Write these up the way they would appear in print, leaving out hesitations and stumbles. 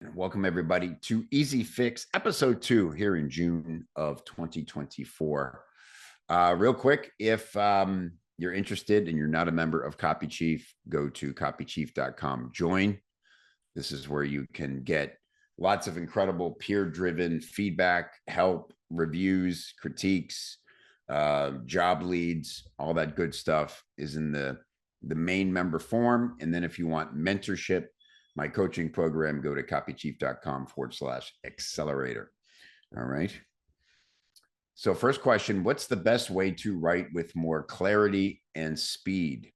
Welcome, everybody, to Easy Fix, episode 2 here in June of 2024. Real quick, if you're interested and you're not a member of Copy Chief, go to copychief.com. Join. This is where you can get lots of incredible peer-driven feedback, help, reviews, critiques, job leads, all that good stuff is in the main member form. And then if you want mentorship, my coaching program, go to copychief.com/accelerator. All right. So, first question: what's the best way to write with more clarity and speed?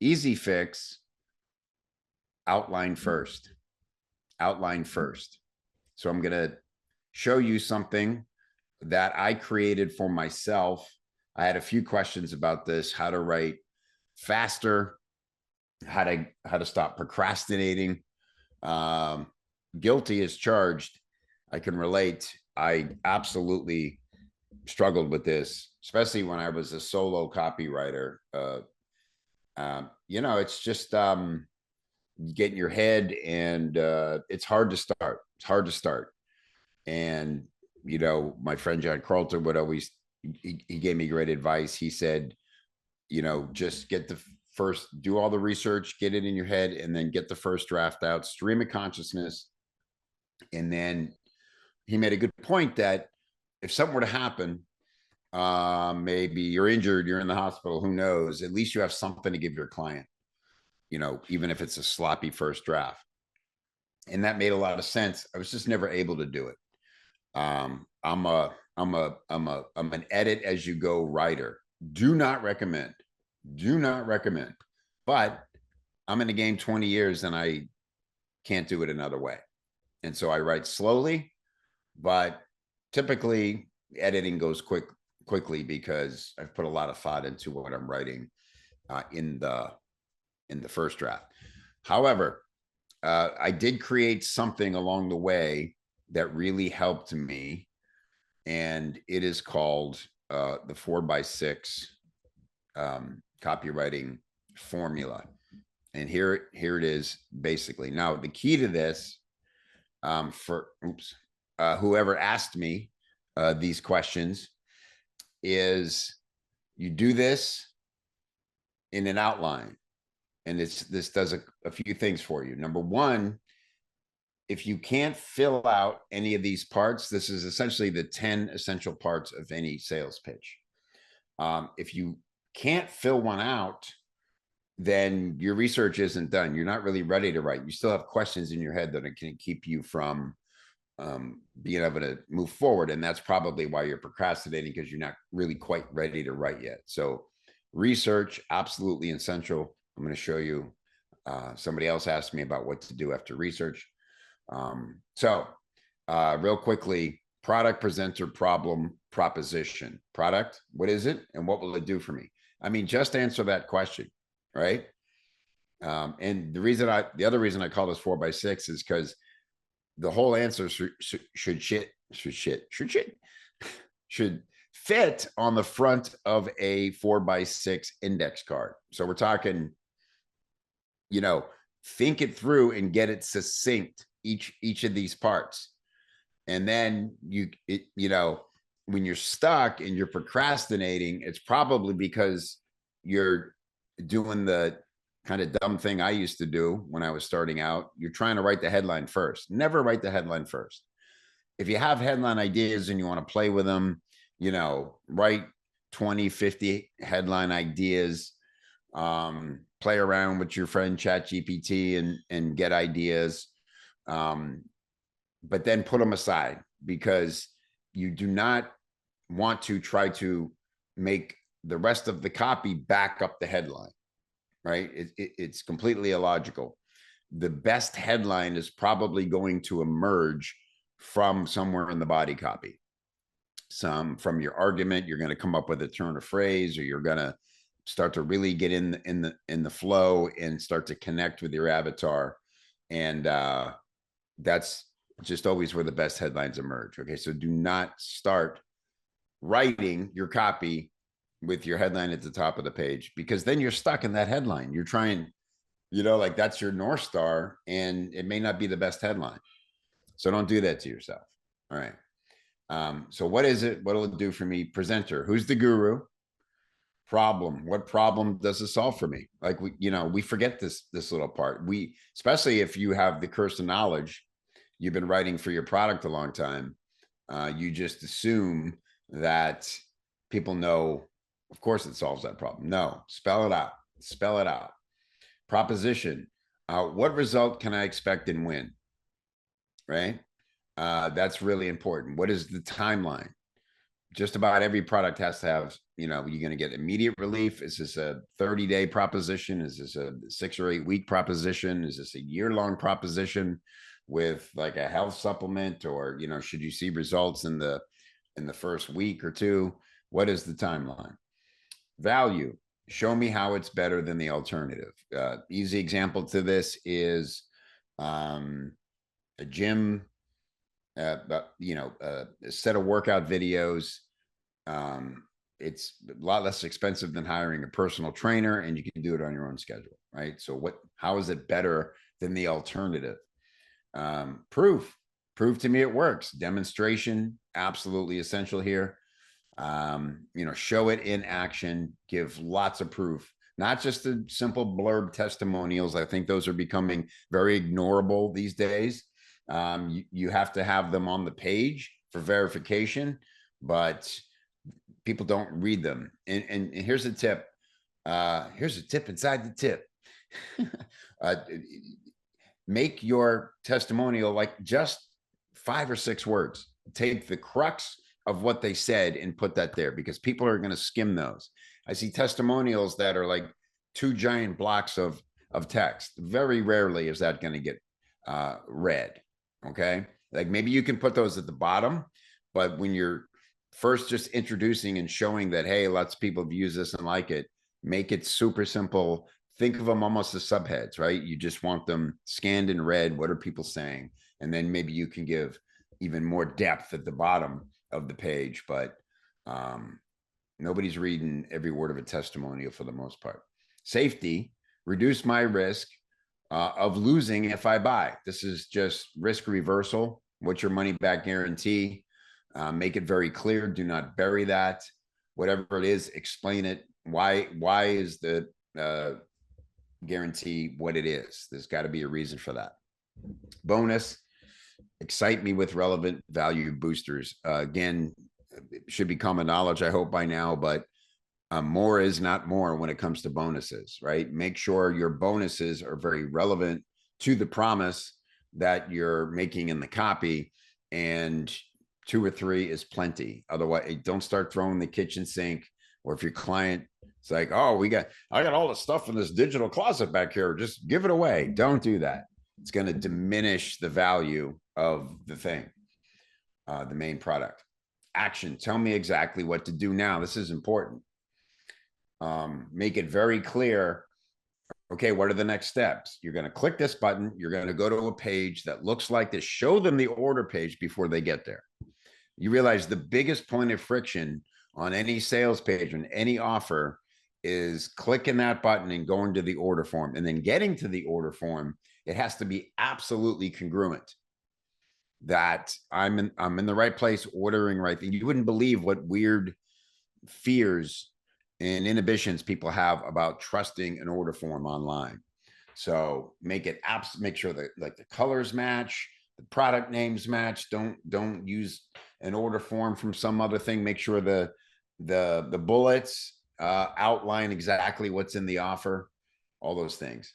Easy fix: outline first. Outline first. So, I'm going to show you something that I created for myself. I had a few questions about this: how to write faster, how to stop procrastinating. Guilty as charged. I can relate. I absolutely struggled with this, especially when I was a solo copywriter. It's just you get in your head, and it's hard to start. It's hard to start. And my friend John Carlton would always he gave me great advice. He said, just get the first, do all the research, get it in your head, and then get the first draft out, stream of consciousness. And then he made a good point that if something were to happen, maybe you're injured, you're in the hospital, who knows, at least you have something to give your client, even if it's a sloppy first draft. And that made a lot of sense. I was just never able to do it. I'm an edit as you go writer. Do not recommend. But I'm in the game 20 years and I can't do it another way. And so I write slowly, but typically editing goes quickly because I've put a lot of thought into what I'm writing in the first draft. However, I did create something along the way that really helped me, and it is called the 4x6 copywriting formula. And here it is, basically. Now, the key to this, for whoever asked me these questions, is you do this in an outline, and this does a few things for you. Number one, if you can't fill out any of these parts, this is essentially the 10 essential parts of any sales pitch. If you can't fill one out, then your research isn't done. You're not really ready to write. You still have questions in your head that can keep you from being able to move forward. And that's probably why you're procrastinating, because you're not really quite ready to write yet. So research, absolutely essential. I'm going to show you. Somebody else asked me about what to do after research. Real quickly, product, presenter, problem, proposition. Product, what is it? And what will it do for me? I mean, just answer that question, right? And the other reason I call this 4x6 is because the whole answer should fit on the front of a 4x6 index card. So we're talking, think it through and get it succinct, each of these parts. And then when you're stuck and you're procrastinating, it's probably because you're doing the kind of dumb thing I used to do when I was starting out. You're trying to write the headline first. Never write the headline first. If you have headline ideas and you want to play with them, write 20, 50 headline ideas, play around with your friend ChatGPT and get ideas. But then put them aside, because you do not want to try to make the rest of the copy back up the headline, right? It's completely illogical. The best headline is probably going to emerge from somewhere in the body copy. Some from your argument, you're going to come up with a turn of phrase, or you're going to start to really get in the flow and start to connect with your avatar. And that's just always where the best headlines emerge. Okay, so do not start writing your copy with your headline at the top of the page, because then you're stuck in that headline. You're trying, like that's your North Star, and it may not be the best headline. So don't do that to yourself. All right. So what is it? What will it do for me? Presenter. Who's the guru? Problem. What problem does it solve for me? Like we forget this little part. Especially if you have the curse of knowledge, you've been writing for your product a long time. You just assume that people know, of course it solves that problem. No, spell it out. Spell it out. Proposition. What result can I expect and when? Right? That's really important. What is the timeline? Just about every product has to have, you're going to get immediate relief. Is this a 30-day proposition? Is this a 6 or 8 week proposition? Is this a year-long proposition with like a health supplement, or, should you see results in the first week or two? What is the timeline? Value. Show me how it's better than the alternative. Easy example to this is a gym, a set of workout videos. It's a lot less expensive than hiring a personal trainer, and you can do it on your own schedule, right? So how is it better than the alternative? Proof to me it works. Demonstration, absolutely essential here. Show it in action, give lots of proof, not just the simple blurb testimonials. I think those are becoming very ignorable these days. You have to have them on the page for verification, but people don't read them. And here's a tip. Here's a tip inside the tip. Make your testimonial like just 5 or 6 words. Take the crux of what they said and put that there, because people are going to skim those. I see testimonials that are like 2 giant blocks of text. Very rarely is that going to get read. Okay. Like maybe you can put those at the bottom, but when you're first just introducing and showing that, hey, lots of people have used this and like it, make it super simple. Think of them almost as subheads, right? You just want them scanned and read. What are people saying? And then maybe you can give even more depth at the bottom of the page, but nobody's reading every word of a testimonial for the most part. Safety. Reduce my risk of losing if I buy. This is just risk reversal. What's your money back guarantee? Make it very clear. Do not bury that. Whatever it is, explain it. Why is the guarantee what it is? There's got to be a reason for that. Bonus. Excite me with relevant value boosters. Again, it should be common knowledge, I hope, by now, but more is not more when it comes to bonuses, right? Make sure your bonuses are very relevant to the promise that you're making in the copy, and 2 or 3 is plenty. Otherwise, don't start throwing the kitchen sink, or if your client is like, oh, I got all the stuff in this digital closet back here, just give it away. Don't do that. It's going to diminish the value of the thing, the main product. Action. Tell me exactly what to do now. This is important. Make it very clear. Okay, what are the next steps? You're going to click this button. You're going to go to a page that looks like this. Show them the order page before they get there. You realize the biggest point of friction on any sales page, on any offer, is clicking that button and going to the order form. And then getting to the order form, it has to be absolutely congruent that I'm in the right place, ordering right thing. You wouldn't believe what weird fears and inhibitions people have about trusting an order form online. So make sure that like the colors match, the product names match. Don't use an order form from some other thing. Make sure the bullets outline exactly what's in the offer, all those things.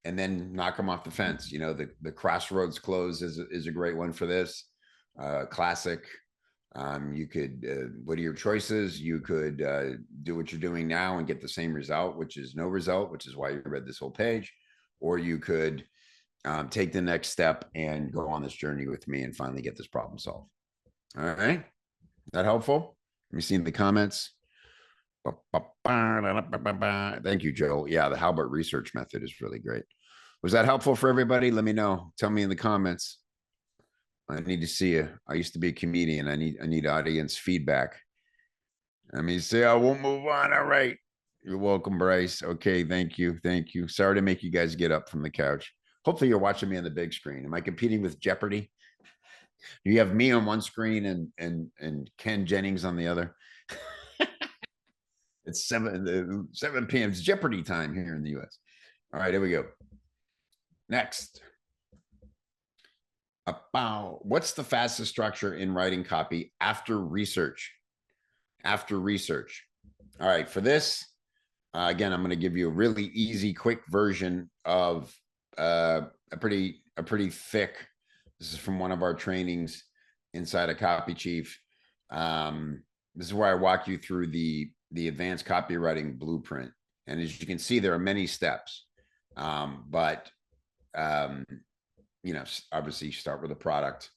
And then knock them off the fence. The crossroads close is a great one for this. Classic. You could, what are your choices? You could do what you're doing now and get the same result, which is no result, which is why you read this whole page. Or you could take the next step and go on this journey with me and finally get this problem solved. All right. That helpful? Let me see in the comments. Thank you, Joe. Yeah, the Halbert research method is really great. Was that helpful for everybody? Let me know. Tell me in the comments. I need to see you. I used to be a comedian. I need audience feedback. Let me say I won't move on. All right. You're welcome, Bryce. Okay, thank you. Thank you. Sorry to make you guys get up from the couch. Hopefully you're watching me on the big screen. Am I competing with Jeopardy? You have me on one screen and Ken Jennings on the other. It's 7 p.m. It's Jeopardy time here in the US. All right, here we go. Next. About what's the fastest structure in writing copy after research? After research. All right, for this, again, I'm going to give you a really easy, quick version of a pretty thick. This is from one of our trainings inside a Copy Chief. This is where I walk you through the advanced copywriting blueprint, and as you can see, there are many steps. But you know, obviously, you start with a product,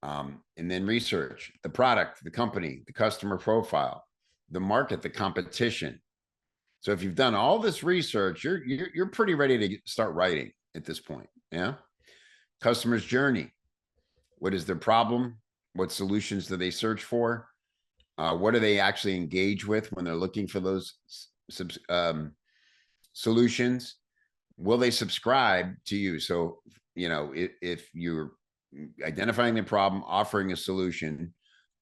and then research the product, the company, the customer profile, the market, the competition. So if you've done all this research, you're pretty ready to start writing at this point. Yeah. Customer's journey. What is their problem? What solutions do they search for? What do they actually engage with when they're looking for those solutions? Will they subscribe to you? So, you know, if you're identifying the problem, offering a solution,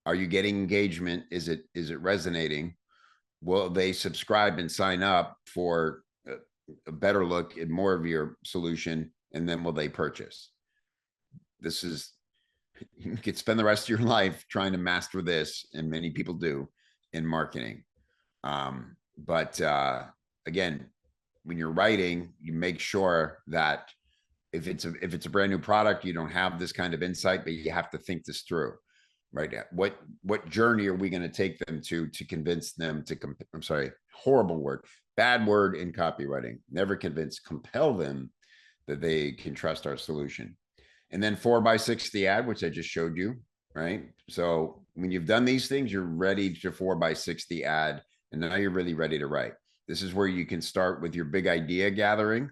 are you getting engagement? Is it resonating? Will they subscribe and sign up for a better look at more of your solution? And then will they purchase? This is, you could spend the rest of your life trying to master this, and many people do in marketing. But again, when you're writing, you make sure that if it's a brand new product, you don't have this kind of insight, but you have to think this through. Right now, what journey are we going to take them to convince them to I'm sorry, horrible word, bad word in copywriting, never convince, compel them that they can trust our solution. And then 4x60 ad, which I just showed you, right? So when you've done these things, you're ready to 4x60 ad, and now you're really ready to write. This is where you can start with your big idea gathering.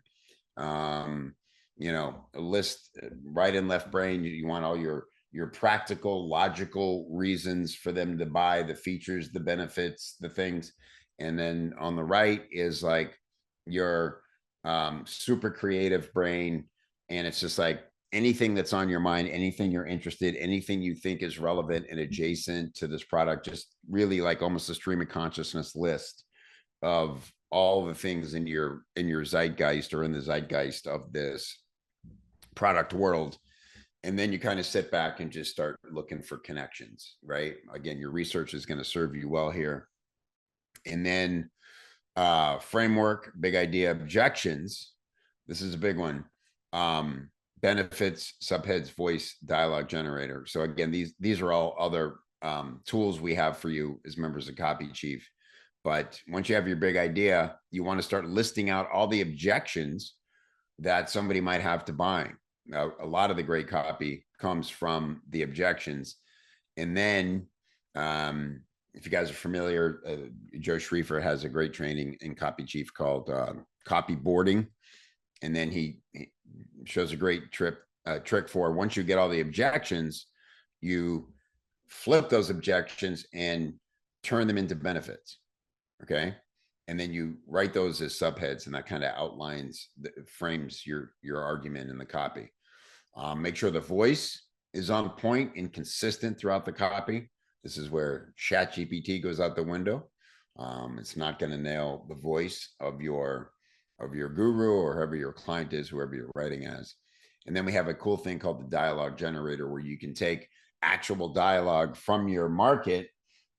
You know, a list, right and left brain. You want all your practical, logical reasons for them to buy, the features, the benefits, the things. And then on the right is like your super creative brain. And it's just like anything that's on your mind, anything you're interested, anything you think is relevant and adjacent to this product, just really like almost a stream of consciousness list of all the things in your zeitgeist or in the zeitgeist of this product world. And then you kind of sit back and just start looking for connections, right? Again, your research is going to serve you well here. And then framework, big idea, objections. This is a big one. Benefits, subheads, voice, dialogue generator. So again, these are all other tools we have for you as members of Copy Chief. But once you have your big idea, you want to start listing out all the objections that somebody might have to buying. Now, a lot of the great copy comes from the objections. And then if you guys are familiar, Joe Schriefer has a great training in Copy Chief called copy boarding. And then he shows a great trick for once you get all the objections, you flip those objections and turn them into benefits. Okay. And then you write those as subheads, and that kind of outlines, frames your argument in the copy. Make sure the voice is on point and consistent throughout the copy. This is where ChatGPT goes out the window. It's not going to nail the voice of your guru or whoever your client is, whoever you're writing as. And then we have a cool thing called the dialogue generator, where you can take actual dialogue from your market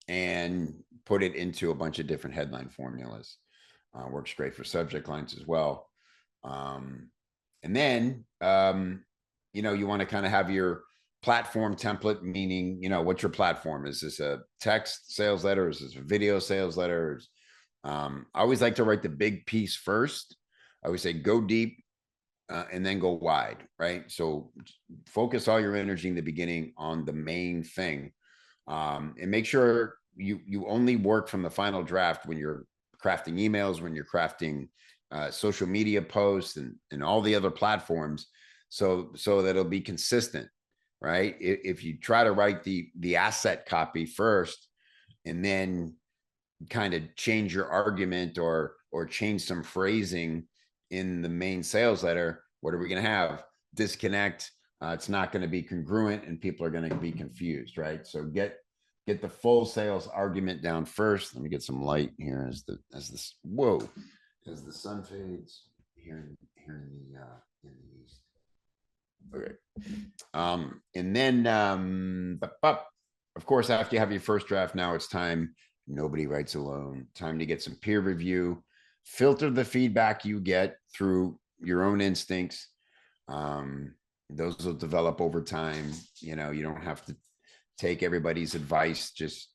and put it into a bunch of different headline formulas. Works great for subject lines as well. And then, you know, you want to kind of have your platform template, meaning, you know, what's your platform? Is this a text sales letter? Is this a video sales letter? I always like to write the big piece first. I always say go deep and then go wide, right? So focus all your energy in the beginning on the main thing, and make sure you only work from the final draft when you're crafting emails, when you're crafting social media posts and all the other platforms, so that it'll be consistent, right? If you try to write the asset copy first and then kind of change your argument or change some phrasing in the main sales letter, What are we going to have? Disconnect. It's not going to be congruent and people are going to be confused, right? So get the full sales argument down first. Let me get some light here as the sun fades here in the east. Okay. And then of course, after you have your first draft, now it's time. Nobody writes alone. Time to get some peer review. Filter the feedback you get through your own instincts. Those will develop over time. You know, you don't have to take everybody's advice. Just,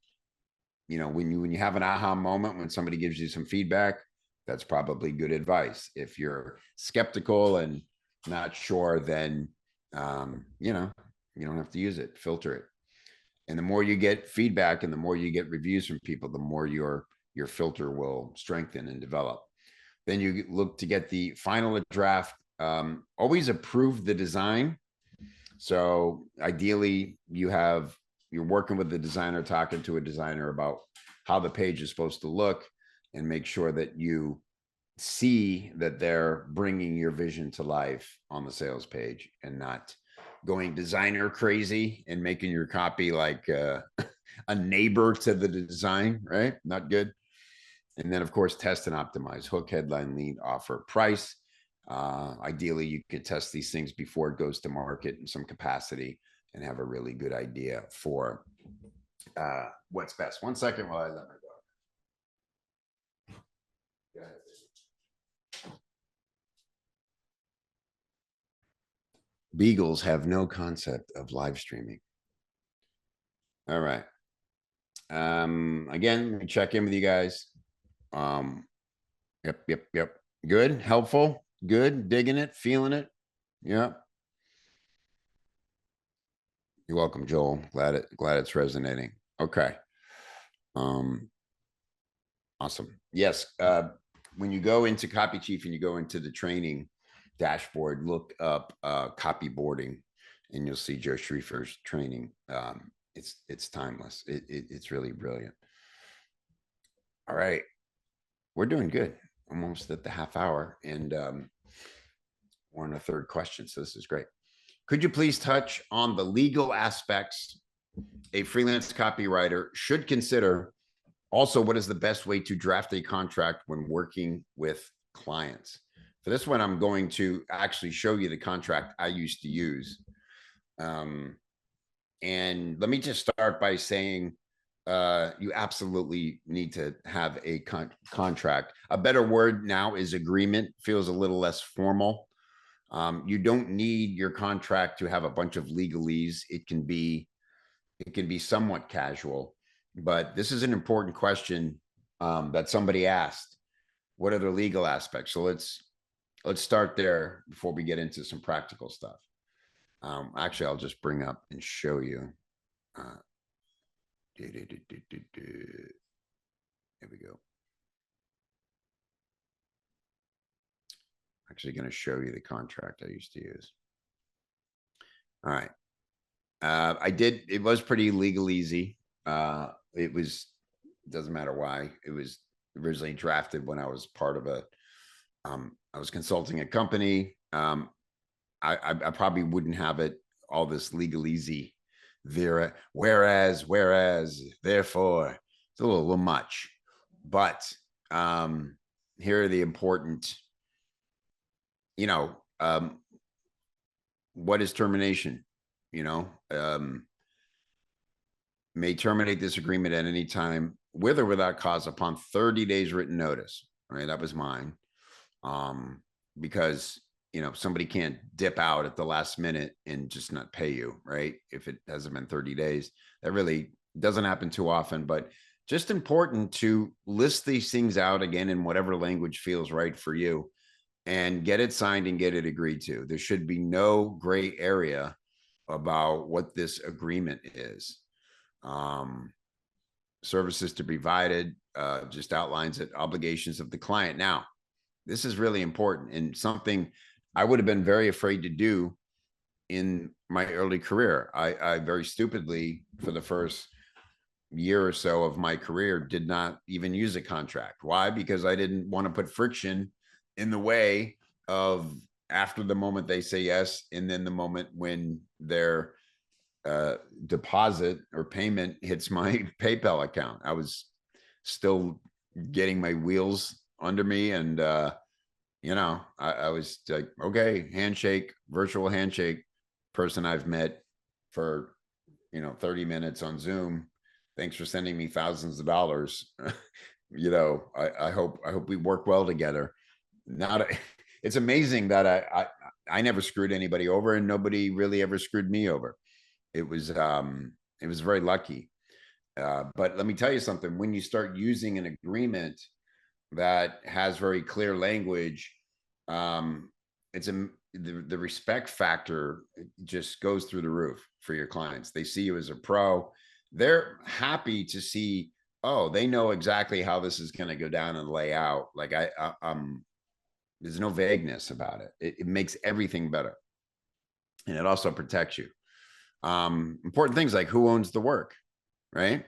you know, when you have an aha moment, when somebody gives you some feedback, that's probably good advice. If you're skeptical and not sure, then you know, you don't have to use it. Filter it. And the more you get feedback and the more you get reviews from people, the more your filter will strengthen and develop. Then you look to get the final draft. Always approve the design. So ideally, you're working with the designer, talking to a designer about how the page is supposed to look, and make sure that you see that they're bringing your vision to life on the sales page and not going designer crazy and making your copy like a neighbor to the design, right? Not good. And then, of course, test and optimize: hook, headline, lead, offer, price. Ideally, you could test these things before it goes to market in some capacity and have a really good idea for what's best. 1 second while I let my dog. Go ahead. Beagles have no concept of live streaming. All right. Again, let me check in with you guys. Yep. Good, helpful, good, digging it, feeling it. Yep. You're welcome, Joel. Glad it's resonating. Okay. Awesome. Yes. When you go into Copy Chief and you go into the training dashboard, look up copy boarding, and you'll see Joe Schriefer's training. It's timeless. It's really brilliant. All right, we're doing good. Almost at the half hour, and we're on the third question, so this is great. Could you please touch on the legal aspects a freelance copywriter should consider? Also, what is the best way to draft a contract when working with clients? For this one, I'm going to actually show you the contract I used to use. And let me just start by saying you absolutely need to have a contract. A better word now is agreement. Feels a little less formal. You don't need your contract to have a bunch of legalese. It can be somewhat casual, but this is an important question that somebody asked. What are the legal aspects? So let's start there before we get into some practical stuff. Actually, I'll just bring up and show you. There we go. Actually going to show you the contract I used to use. All right. It was pretty legal easy. Doesn't matter why. It was originally drafted when I was part of I was consulting a company. I probably wouldn't have it all this legalese there. Whereas, therefore, it's a little much. But here are the important, what is termination? May terminate this agreement at any time with or without cause upon 30 days written notice. All right, that was mine. Because somebody can't dip out at the last minute and just not pay you, right? If it hasn't been 30 days, that really doesn't happen too often, but just important to list these things out again in whatever language feels right for you and get it signed and get it agreed to. There should be no gray area about what this agreement is. Services to be provided just outlines it, obligations of the client. Now, this is really important and something I would have been very afraid to do in my early career. I very stupidly, for the first year or so of my career, did not even use a contract. Why? Because I didn't want to put friction in the way of after the moment they say yes, and then the moment when their deposit or payment hits my PayPal account. I was still getting my wheels under me, and I was like, okay, handshake, virtual handshake, person I've met for 30 minutes on Zoom. Thanks for sending me thousands of dollars. I hope we work well together. Not it's amazing that I never screwed anybody over, and nobody really ever screwed me over. It was very lucky. But let me tell you something, when you start using an agreement that has very clear language, it's the respect factor just goes through the roof for your clients. They see you as a pro. They're happy to see, oh, they know exactly how this is going to go down and lay out. Like there's no vagueness about it. It makes everything better. And it also protects you. Important things like who owns the work, right?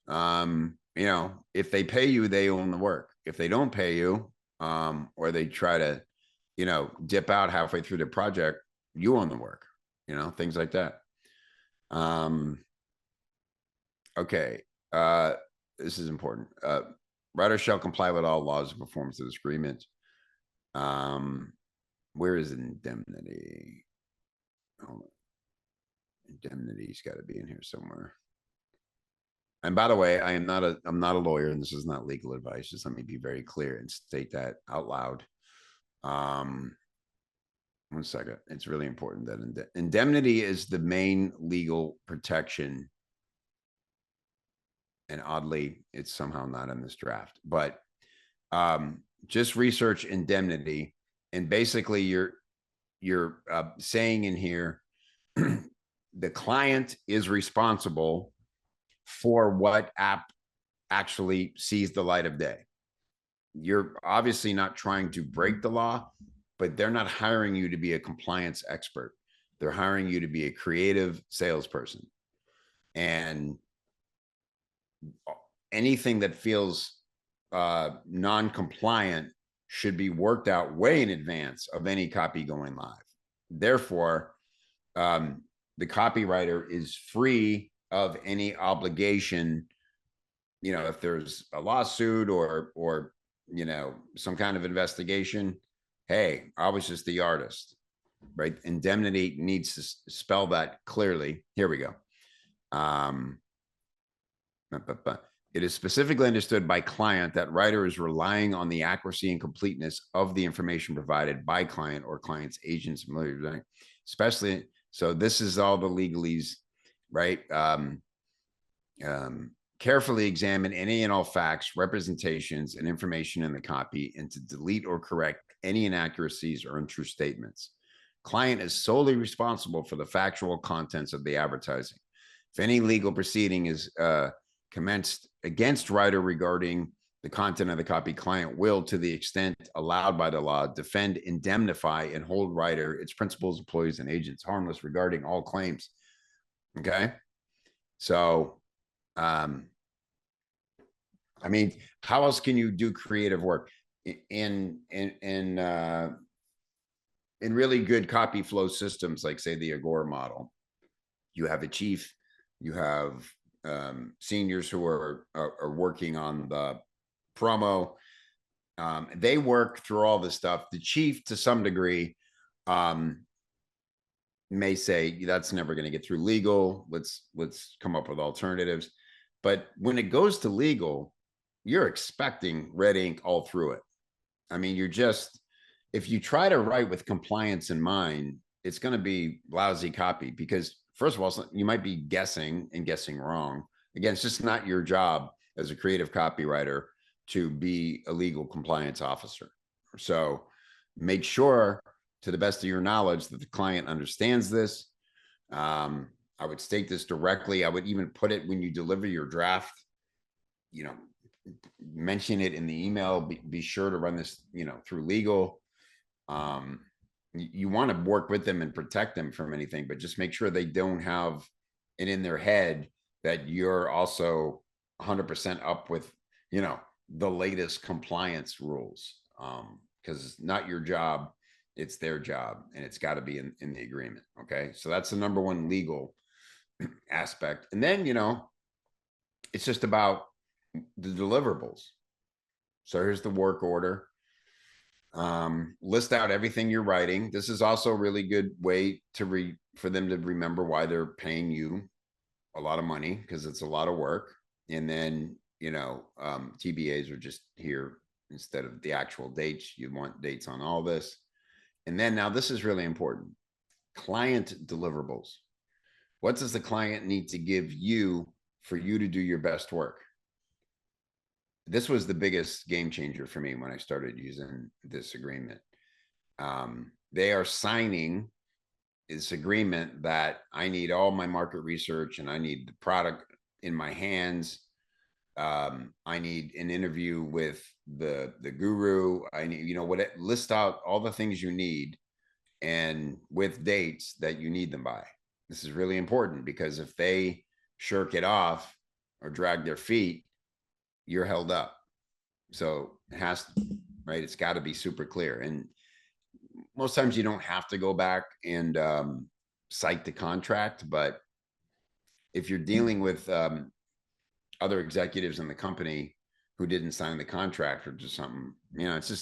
If they pay you, they own the work. If they don't pay you, or they try to, dip out halfway through the project, you own the work, things like that. Okay. This is important. Writer shall comply with all laws and performance of this agreement. Where is indemnity? Hold on. Indemnity's got to be in here somewhere. And by the way, I'm not a lawyer, and this is not legal advice. Just let me be very clear and state that out loud. 1 second. It's really important that indemnity is the main legal protection. And oddly, it's somehow not in this draft, but just research indemnity. And basically you're saying in here, the client is responsible for what app actually sees the light of day. You're obviously not trying to break the law, but they're not hiring you to be a compliance expert. They're hiring you to be a creative salesperson. And anything that feels non-compliant should be worked out way in advance of any copy going live. Therefore, the copywriter is free of any obligation. If there's a lawsuit or some kind of investigation, hey, I was just the artist, right? Indemnity needs to spell that clearly. Here we go. It is specifically understood by client that writer is relying on the accuracy and completeness of the information provided by client or client's agents, especially. So this is all the legalese, right? Carefully examine any and all facts, representations, and information in the copy, and to delete or correct any inaccuracies or untrue statements. Client is solely responsible for the factual contents of the advertising. If any legal proceeding is commenced against writer regarding the content of the copy, client will, to the extent allowed by the law, defend, indemnify, and hold writer, its principals, employees, and agents harmless regarding all claims. Okay. So, I mean, how else can you do creative work in really good copy flow systems, like say the Agora model? You have a chief, you have seniors who are working on the promo. They work through all this stuff. The chief, to some degree, may say that's never going to get through legal. Let's come up with alternatives. But when it goes to legal, you're expecting red ink all through it. I mean, if you try to write with compliance in mind, it's going to be lousy copy, because first of all, you might be guessing wrong. Again, it's just not your job as a creative copywriter to be a legal compliance officer. So make sure, to the best of your knowledge, that the client understands this. I would state this directly. I would even put it when you deliver your draft, mention it in the email. Be sure to run this, through legal. You want to work with them and protect them from anything, but just make sure they don't have it in their head that you're also 100% up with, the latest compliance rules, because it's not your job It's their job, and it's got to be in the agreement. Okay. So that's the number one legal aspect. And then, it's just about the deliverables. So here's the work order. List out everything you're writing. This is also a really good way for them to remember why they're paying you a lot of money, because it's a lot of work. And then, TBAs are just here instead of the actual dates. You want dates on all this. And then now this is really important. Client deliverables. What does the client need to give you for you to do your best work? This was the biggest game changer for me when I started using this agreement. They are signing this agreement that I need all my market research and I need the product in my hands. I need an interview with the guru. I need, list out all the things you need and with dates that you need them by. This is really important, because if they shirk it off or drag their feet, you're held up. So it has to, right? It's got to be super clear. And most times you don't have to go back and cite the contract, but if you're dealing with other executives in the company who didn't sign the contract or just something, it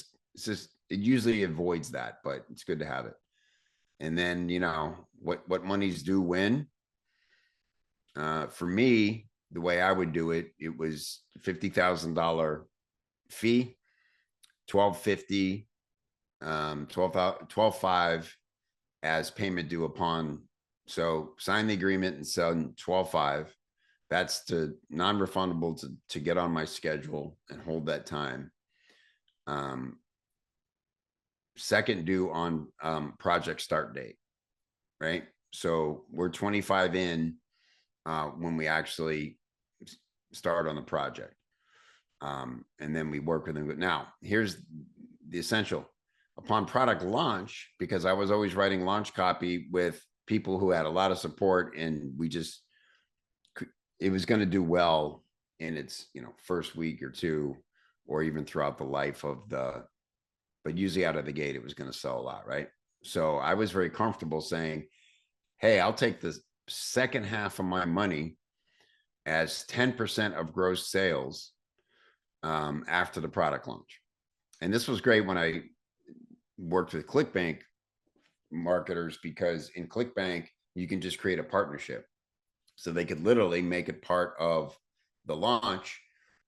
usually avoids that, but it's good to have it. And then, what monies do when. For me, the way I would do it, it was $50,000 fee, 1250, 12.5 as payment due upon. So sign the agreement and send 12.5. That's to non-refundable to get on my schedule and hold that time. Second due on project start date, right? So we're 25 in when we actually start on the project. And then we work with them. Now, here's the essential. Upon product launch, because I was always writing launch copy with people who had a lot of support, and it was going to do well in its, first week or two, or even throughout the life of but usually out of the gate, it was going to sell a lot, right? So I was very comfortable saying, hey, I'll take the second half of my money as 10% of gross sales after the product launch. And this was great when I worked with ClickBank marketers, because in ClickBank, you can just create a partnership. So they could literally make it part of the launch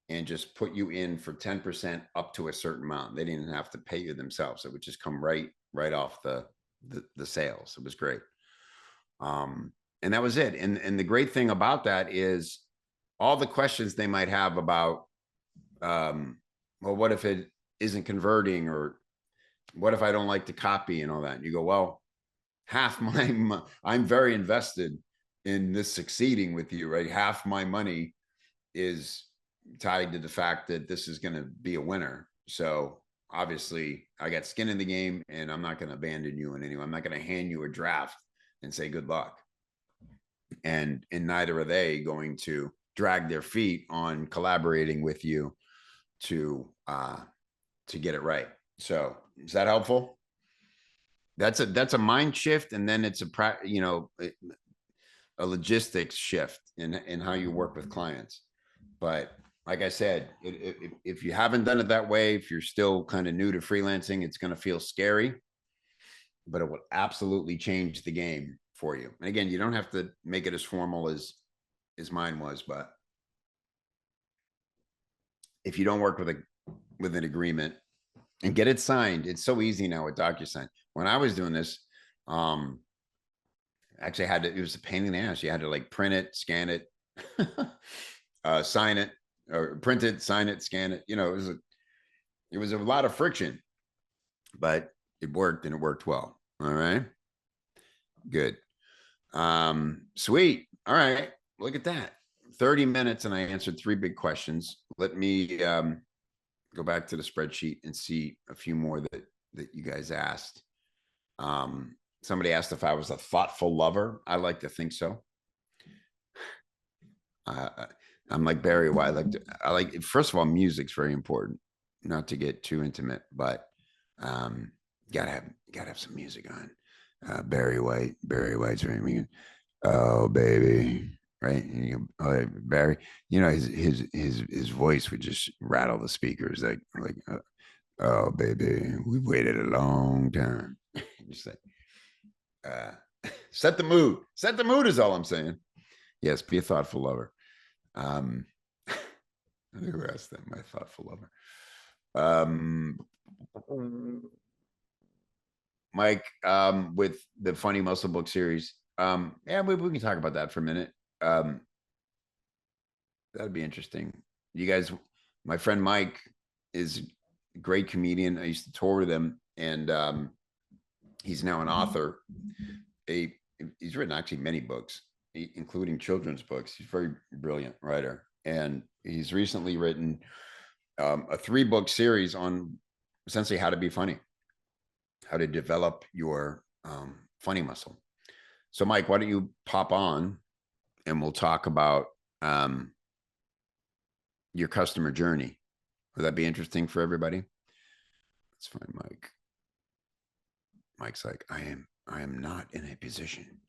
and just put you in for 10% up to a certain amount. They didn't have to pay you themselves. It would just come right off the sales. It was great. And that was it. And the great thing about that is all the questions they might have about, well, what if it isn't converting, or what if I don't like the copy and all that? And you go, well, I'm very invested in this succeeding with you, right? Half my money is tied to the fact that this is going to be a winner. So obviously I got skin in the game, and I'm not going to abandon you in any way. I'm not going to hand you a draft and say good luck. And neither are they going to drag their feet on collaborating with you to get it right. So is that helpful? That's a mind shift, and then it's a logistics shift in how you work with clients. But like I said, if you haven't done it that way, if you're still kind of new to freelancing, it's going to feel scary, but it will absolutely change the game for you. And again, you don't have to make it as formal as mine was, but if you don't work with an agreement and get it signed, it's so easy now with DocuSign. When I was doing this, actually it was a pain in the ass. You had to like print it, scan it, sign it, or print it, sign it, scan it. It was a lot of friction, but it worked, and it worked well. All right. Good. Sweet. All right. Look at that. 30 minutes, and I answered 3 big questions. Let me go back to the spreadsheet and see a few more that you guys asked. Somebody asked if I was a thoughtful lover. I like to think so. I'm like Barry White. I like, first of all, music's very important, not to get too intimate, but gotta have some music on. Barry White's ringing. Oh baby, right? And oh, Barry, his voice would just rattle the speakers like oh baby, we've waited a long time. Just like uh, set the mood. Set the mood is all I'm saying. Yes, be a thoughtful lover. Who asked that? My thoughtful lover. Mike, with the Funny Muscle book series. Yeah, we can talk about that for a minute. That'd be interesting. You guys, my friend Mike is a great comedian. I used to tour with him, and he's now an author. He's written actually many books, including children's books. He's a very brilliant writer, and he's recently written a 3-book series on essentially how to be funny, how to develop your funny muscle. So, Mike, why don't you pop on and we'll talk about your customer journey. Would that be interesting for everybody? Let's find Mike. Mike's like, I am not in a position.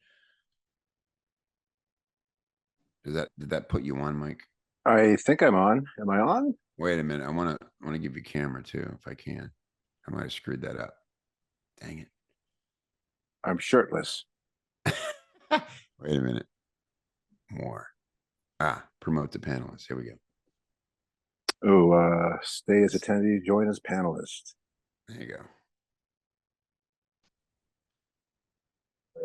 Did that put you on, Mike? I think I'm on. Am I on? Wait a minute. I want to give you camera too, if I can. I might have screwed that up. Dang it. I'm shirtless. Wait a minute. More. Promote the panelists. Here we go. Oh, stay as attendee, join as panelist. There you go.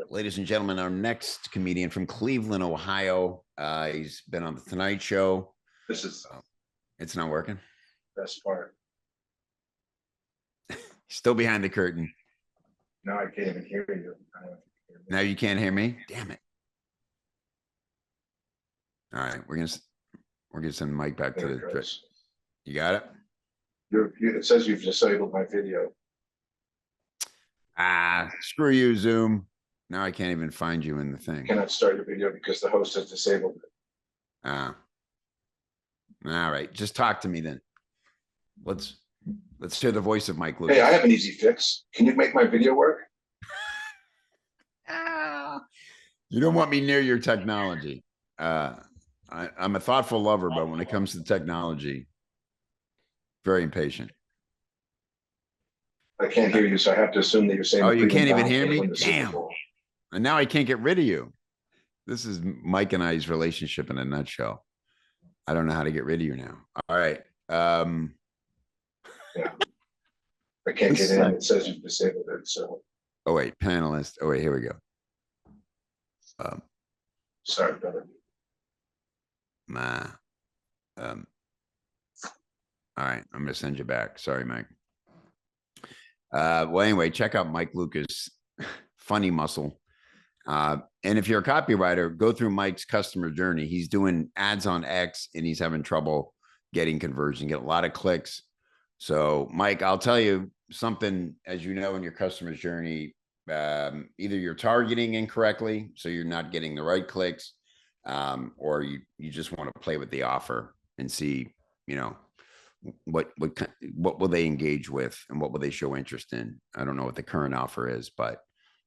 Ladies and gentlemen, our next comedian from Cleveland, Ohio. He's been on the Tonight Show. This is It's not working. best part. Still behind the curtain. Now I can't even hear you. I don't know if you can hear me. Now you can't hear me? Damn it. All right, we're gonna send Mike back to There the it goes. You got it? It says you've disabled my video. Screw you, Zoom. Now I can't even find you in the thing. Cannot start your video because the host has disabled it. All right, just talk to me then. Let's hear the voice of Mike Lucas. Hey, I have an easy fix. Can you make my video work? You don't want me near your technology. I'm a thoughtful lover, but when it comes to technology, very impatient. I can't hear you, so I have to assume that you're saying. Oh, you can't even hear me? Damn. And now I can't get rid of you. This is Mike and I's relationship in a nutshell. I don't know how to get rid of you now. All right. Yeah. I can't get in. It says you've disabled it. So. Oh wait, panelist. Oh wait, here we go. Sorry, brother. All right, I'm gonna send you back. Sorry, Mike. Well, anyway, check out Mike Lucas, Funny Muscle. And if you're a copywriter, go through Mike's customer journey. He's doing ads on X and he's having trouble getting conversion, get a lot of clicks. So, Mike, I'll tell you something, as you know, in your customer's journey, either you're targeting incorrectly, so you're not getting the right clicks, or you just want to play with the offer and see, what will they engage with and what will they show interest in. I don't know what the current offer is, but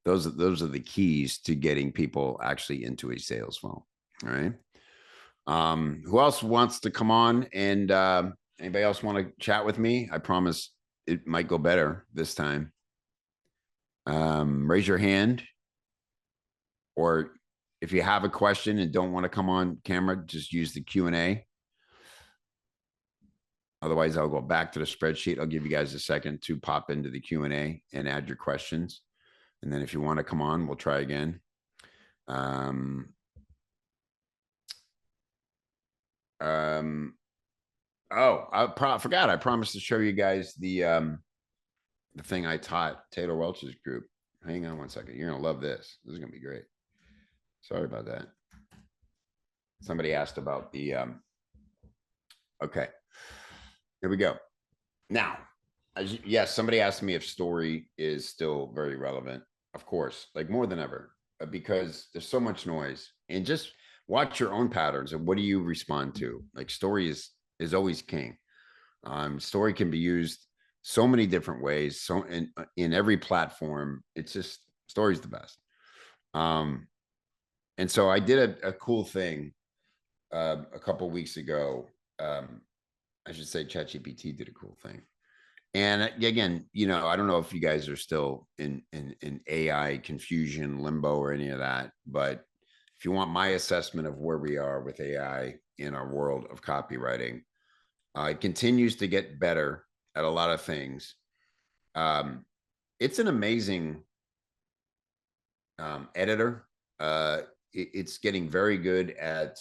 those are the keys to getting people actually into a sales funnel. All right. Who else wants to come on? And anybody else want to chat with me? I promise it might go better this time. Raise your hand, or if you have a question and don't want to come on camera, just use the Q&A. Otherwise, I'll go back to the spreadsheet. I'll give you guys a second to pop into the Q&A and add your questions. And then if you want to come on, we'll try again. I forgot. I promised to show you guys the thing I taught Taylor Welch's group. Hang on one second. You're going to love this. This is going to be great. Sorry about that. Somebody asked about the, okay, here we go. Now, yes, somebody asked me if story is still very relevant. Of course, like more than ever, because there's so much noise, and just watch your own patterns and what do you respond to? Like story is always king. Story can be used so many different ways. So in every platform, it's just story's the best. And so I did a cool thing a couple weeks ago. I should say ChatGPT did a cool thing. And again, I don't know if you guys are still in AI confusion, limbo, or any of that, but if you want my assessment of where we are with AI in our world of copywriting, it continues to get better at a lot of things. It's an amazing editor. It's getting very good at,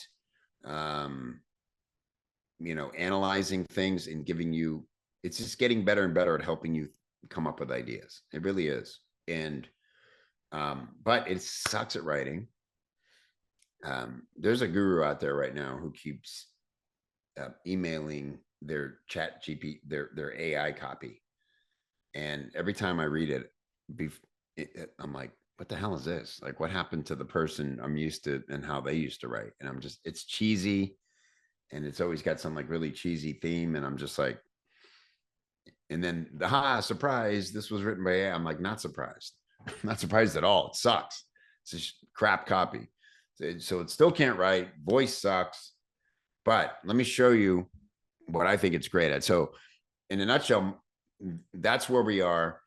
analyzing things and giving you, it's just getting better and better at helping you come up with ideas. It really is. And, but it sucks at writing. There's a guru out there right now who keeps emailing their their AI copy. And every time I read it, I'm like, what the hell is this? Like, what happened to the person I'm used to and how they used to write? And it's cheesy, and it's always got some like really cheesy theme. And I'm just like, and then surprise, this was written by AI. I'm like, not surprised, not surprised at all. It sucks. It's a crap copy. So it still can't write. Voice sucks. But let me show you what I think it's great at. So in a nutshell, that's where we are.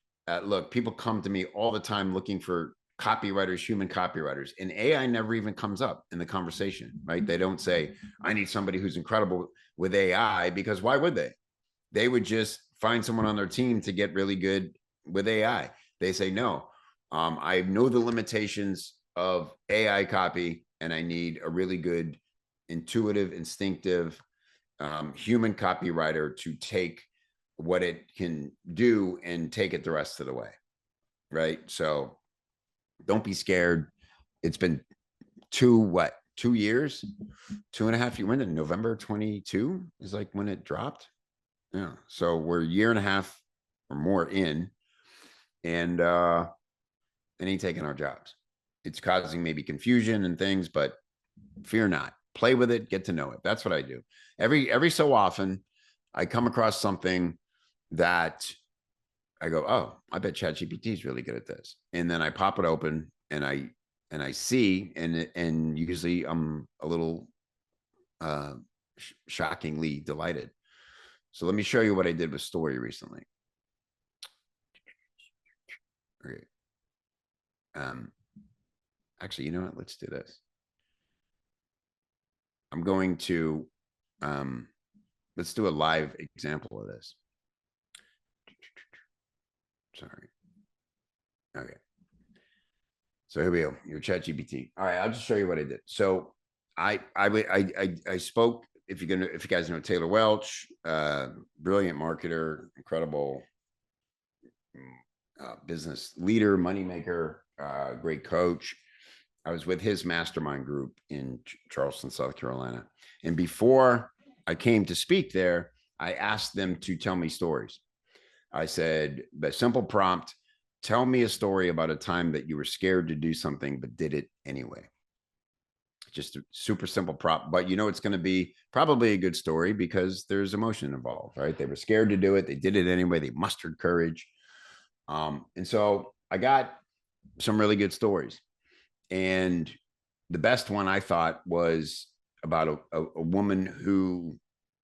Look, people come to me all the time looking for copywriters, human copywriters, and AI never even comes up in the conversation, right? They don't say, I need somebody who's incredible with AI, because why would they? They would just find someone on their team to get really good with AI. They say, no, I know the limitations of AI copy, and I need a really good, intuitive, instinctive, human copywriter to take what it can do and take it the rest of the way. Right. So don't be scared. It's been 2 years, 2.5 years. When did November 22 is like when it dropped? Yeah. So we're a year and a half or more in, and it ain't taking our jobs. It's causing maybe confusion and things, but fear not. Play with it, get to know it. That's what I do. Every so often, I come across something that I go, oh, I bet ChatGPT is really good at this. And then I pop it open and I see, and usually I'm a little shockingly delighted. So let me show you what I did with Story recently. Okay. Actually, you know what? Let's do this. I'm going to, let's do a live example of this. Sorry. Okay. So here we go. Your ChatGPT. All right, I'll just show you what I did. So I spoke. If you guys know Taylor Welch, brilliant marketer, incredible business leader, moneymaker, great coach. I was with his mastermind group in Charleston, South Carolina. And before I came to speak there, I asked them to tell me stories. I said, the simple prompt, tell me a story about a time that you were scared to do something, but did it anyway. Just a super simple prompt, but it's going to be probably a good story because there's emotion involved, right? They were scared to do it. They did it anyway. They mustered courage. And so I got some really good stories. And the best one I thought was about a woman who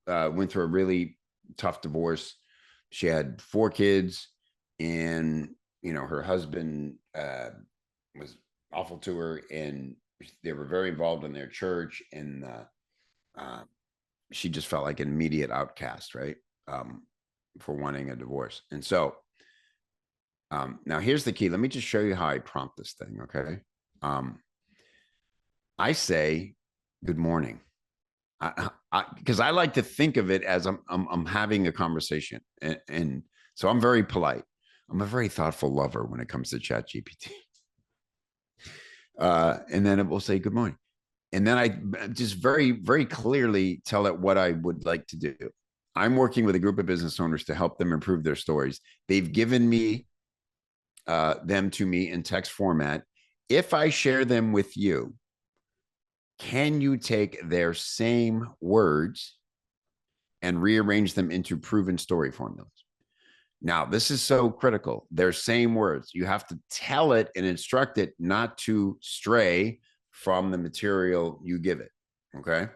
went through a really tough divorce. She had 4 kids, and her husband was awful to her, and they were very involved in their church, and she just felt like an immediate outcast, right? For wanting a divorce. And so now here's the key. Let me just show you how I prompt this thing. Okay. I say, good morning. Because I like to think of it as I'm having a conversation, and so I'm very polite. I'm a very thoughtful lover when it comes to ChatGPT. And then it will say good morning, and then I just very, very clearly tell it what I would like to do. I'm working with a group of business owners to help them improve their stories. They've given me them to me in text format. If I share them with you, can you take their same words and rearrange them into proven story formulas? Now, this is so critical. They're same words. You have to tell it and instruct it not to stray from the material you give it. Okay.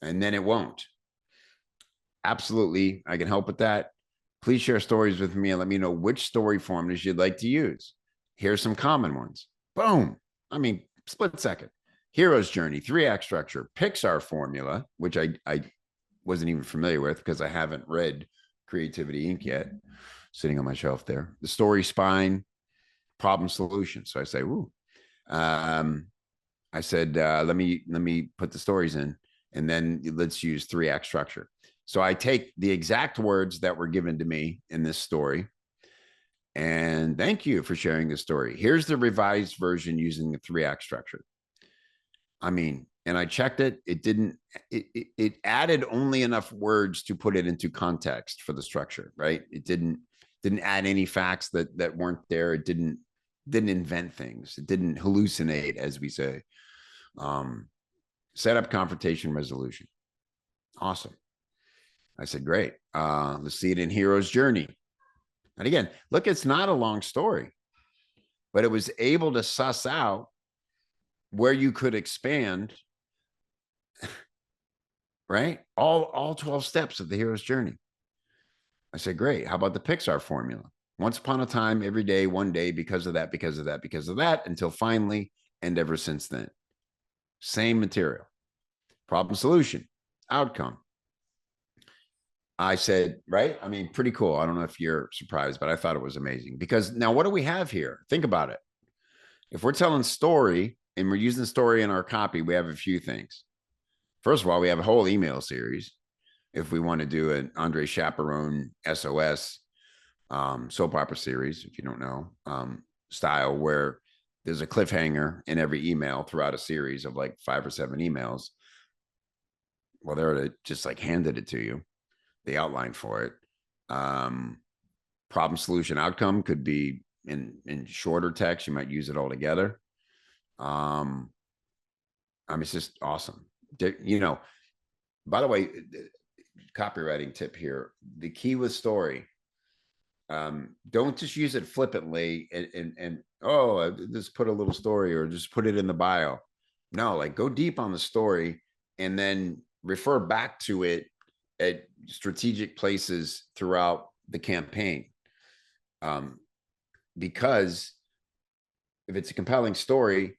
And then it won't. Absolutely. I can help with that. Please share stories with me and let me know which story formulas you'd like to use. Here's some common ones. Boom. I mean, split second. Hero's Journey, 3-act structure, Pixar formula, which I wasn't even familiar with because I haven't read Creativity Inc. yet, sitting on my shelf there. The story spine, problem solution. So I say, ooh. I said, let me put the stories in, and then let's use 3-act structure. So I take the exact words that were given to me in this story. And thank you for sharing the story. Here's the revised version using the 3-act structure. I mean, and I checked it. It added only enough words to put it into context for the structure, right? It didn't add any facts that weren't there. It didn't invent things. It didn't hallucinate, as we say. Set up, confrontation, resolution. Awesome. I said, great. Let's see it in Hero's Journey. And again, look, it's not a long story, but it was able to suss out where you could expand, right? All 12 steps of the hero's journey. I said, great. How about the Pixar formula? Once upon a time, every day, one day, because of that, because of that, because of that, until finally, and ever since then. Same material. Problem, solution, outcome. I said, right? I mean, pretty cool. I don't know if you're surprised, but I thought it was amazing because now what do we have here? Think about it. If we're telling story and we're using story in our copy, we have a few things. First of all, we have a whole email series. If we want to do an Andre Chaperone SOS soap opera series, if you don't know, style, where there's a cliffhanger in every email throughout a series of like 5 or 7 emails. Well, they're just like handed it to you, the outline for it. Problem, solution, outcome could be in shorter text. You might use it all together. I mean, it's just awesome. You know, by the way, copywriting tip here. The key with story, don't just use it flippantly and oh, just put a little story or just put it in the bio. No, like go deep on the story and then refer back to it at strategic places throughout the campaign. Because if it's a compelling story,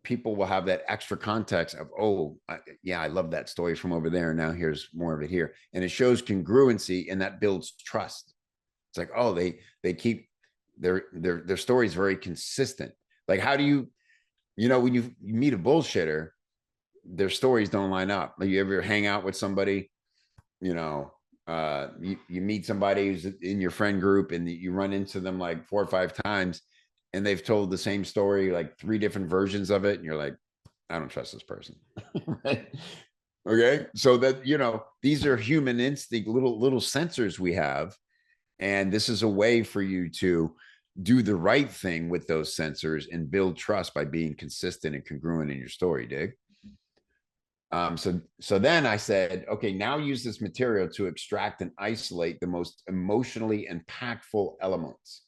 people will have that extra context of, oh, yeah, I love that story from over there. Now here's more of it here. And it shows congruency and that builds trust. It's like, oh, they keep their stories very consistent. Like, how do you know, when you meet a bullshitter, their stories don't line up. Like, you ever hang out with somebody, you know, you meet somebody who's in your friend group and you run into them like 4 or 5 times and they've told the same story, like 3 different versions of it. And you're like, I don't trust this person. Right? Okay. So that, you know, these are human instinct, little sensors we have. And this is a way for you to do the right thing with those sensors and build trust by being consistent and congruent in your story, dig? So then I said, okay, now use this material to extract and isolate the most emotionally impactful elements,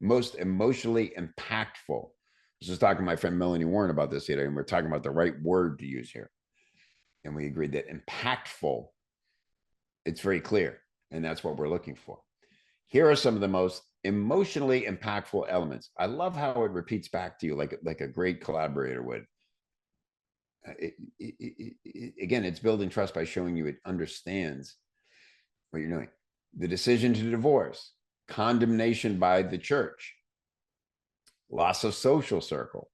most emotionally impactful. I was just talking to my friend Melanie Warren about this today, and we're talking about the right word to use here. And we agreed that impactful, it's very clear, and that's what we're looking for. Here are some of the most emotionally impactful elements. I love how it repeats back to you like a great collaborator would. Again, it's building trust by showing you it understands what you're doing. The decision to divorce, condemnation by the church, loss of social circle,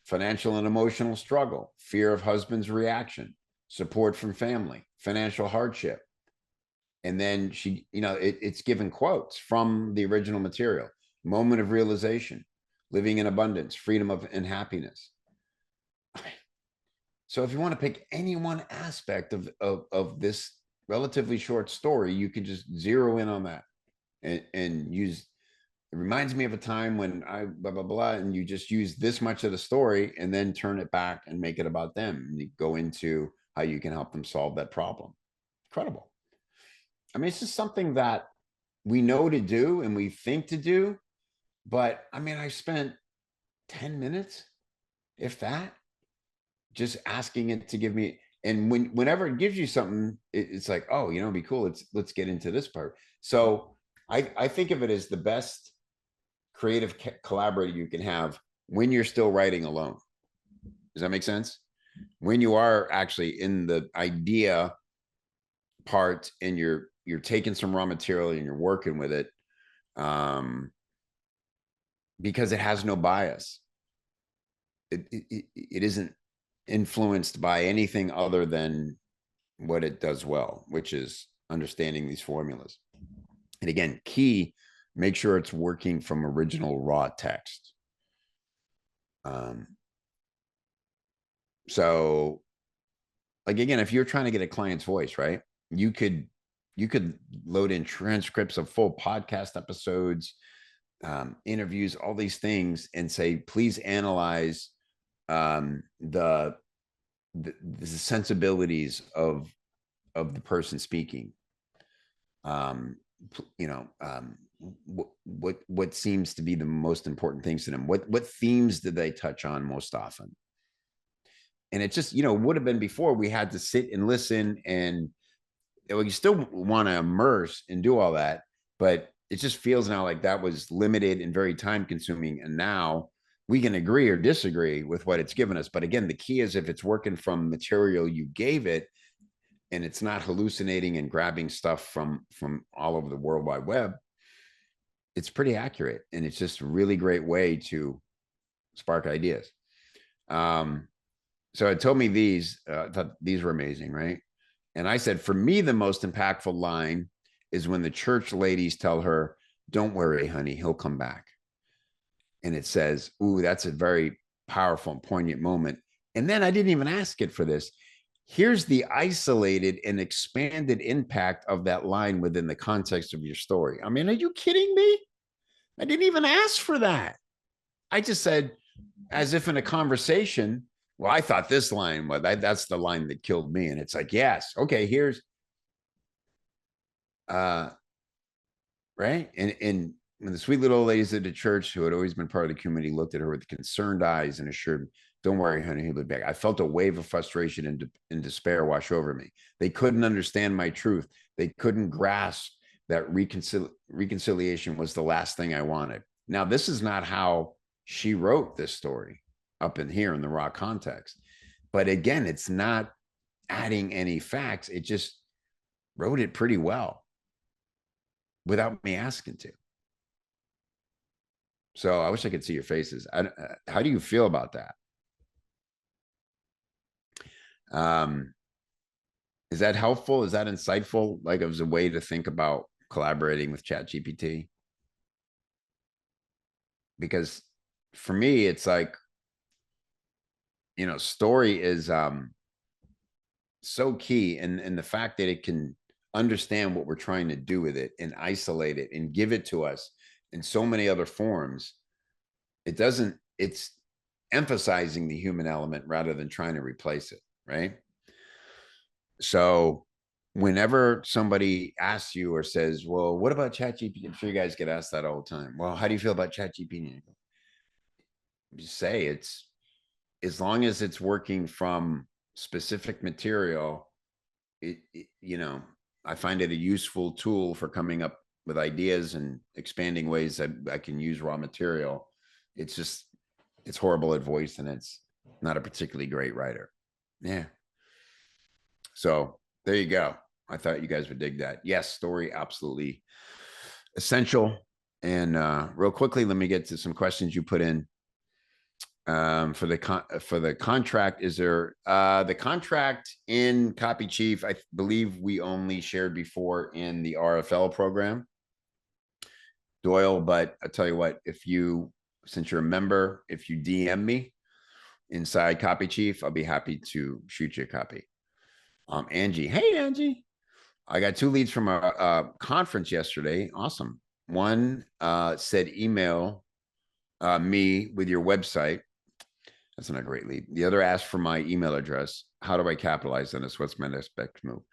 financial and emotional struggle, fear of husband's reaction, support from family, financial hardship. And then she, you know, it's given quotes from the original material. Moment of realization, living in abundance, freedom of and happiness. So if you want to pick any one aspect of this relatively short story, you can just zero in on that and use. It reminds me of a time when I blah blah blah, and you just use this much of the story and then turn it back and make it about them. And you go into how you can help them solve that problem. Incredible. I mean, it's just something that we know to do and we think to do. But I mean, I spent 10 minutes, if that, just asking it to give me, and whenever it gives you something, it's like, oh, it'd be cool. Let's get into this part. So I think of it as the best creative collaborator you can have when you're still writing alone. Does that make sense? When you are actually in the idea part and you're taking some raw material and you're working with it, because it has no bias. It isn't influenced by anything other than what it does well, which is understanding these formulas. And again, key, make sure it's working from original raw text. So like, again, if you're trying to get a client's voice, right, you could load in transcripts of full podcast episodes, interviews, all these things, and say, please analyze the sensibilities of the person speaking. What seems to be the most important things to them? What themes did they touch on most often? And it just, would have been before we had to sit and listen, and you still want to immerse and do all that, but it just feels now like that was limited and very time consuming. And now we can agree or disagree with what it's given us. But again, the key is if it's working from material you gave it, and it's not hallucinating and grabbing stuff from all over the World Wide Web, it's pretty accurate. And it's just a really great way to spark ideas. So it told me these, thought these were amazing, right? And I said, for me, the most impactful line is when the church ladies tell her, don't worry, honey, he'll come back. And it says, ooh, that's a very powerful and poignant moment. And then I didn't even ask it for this. Here's the isolated and expanded impact of that line within the context of your story. I mean, are you kidding me? I didn't even ask for that. I just said, as if in a conversation, well, I thought this line was, that's the line that killed me. And it's like, yes, okay, here's, right. And when the sweet little old ladies at the church who had always been part of the community looked at her with concerned eyes and assured, don't worry, honey, he'll be back. I felt a wave of frustration and despair wash over me. They couldn't understand my truth. They couldn't grasp that reconciliation was the last thing I wanted. Now, this is not how she wrote this story up in here in the raw context. But again, it's not adding any facts. It just wrote it pretty well without me asking to. So I wish I could see your faces. How do you feel about that? Is that helpful? Is that insightful? Like, it was a way to think about collaborating with ChatGPT? Because for me, it's like, story is so key, and the fact that it can understand what we're trying to do with it and isolate it and give it to us in so many other forms. It's emphasizing the human element rather than trying to replace it, right? So whenever somebody asks you or says, well, what about ChatGPT? I'm sure you guys get asked that all the time. Well, how do you feel about ChatGPT? You say, it's, as long as it's working from specific material, I find it a useful tool for coming up with ideas and expanding ways that I can use raw material. It's horrible at voice, and it's not a particularly great writer. Yeah. So there you go. I thought you guys would dig that. Yes, story, absolutely essential. And real quickly, let me get to some questions you put in. For the contract, is there the contract in Copy Chief? I believe we only shared before in the RFL program, Doyle. But I tell you what, since you're a member, if you DM me inside Copy Chief, I'll be happy to shoot you a copy. Angie, hey Angie, I got 2 leads from a conference yesterday. Awesome. One said email me with your website. That's not a great lead. The other asked for my email address. How do I capitalize on this? What's my next move?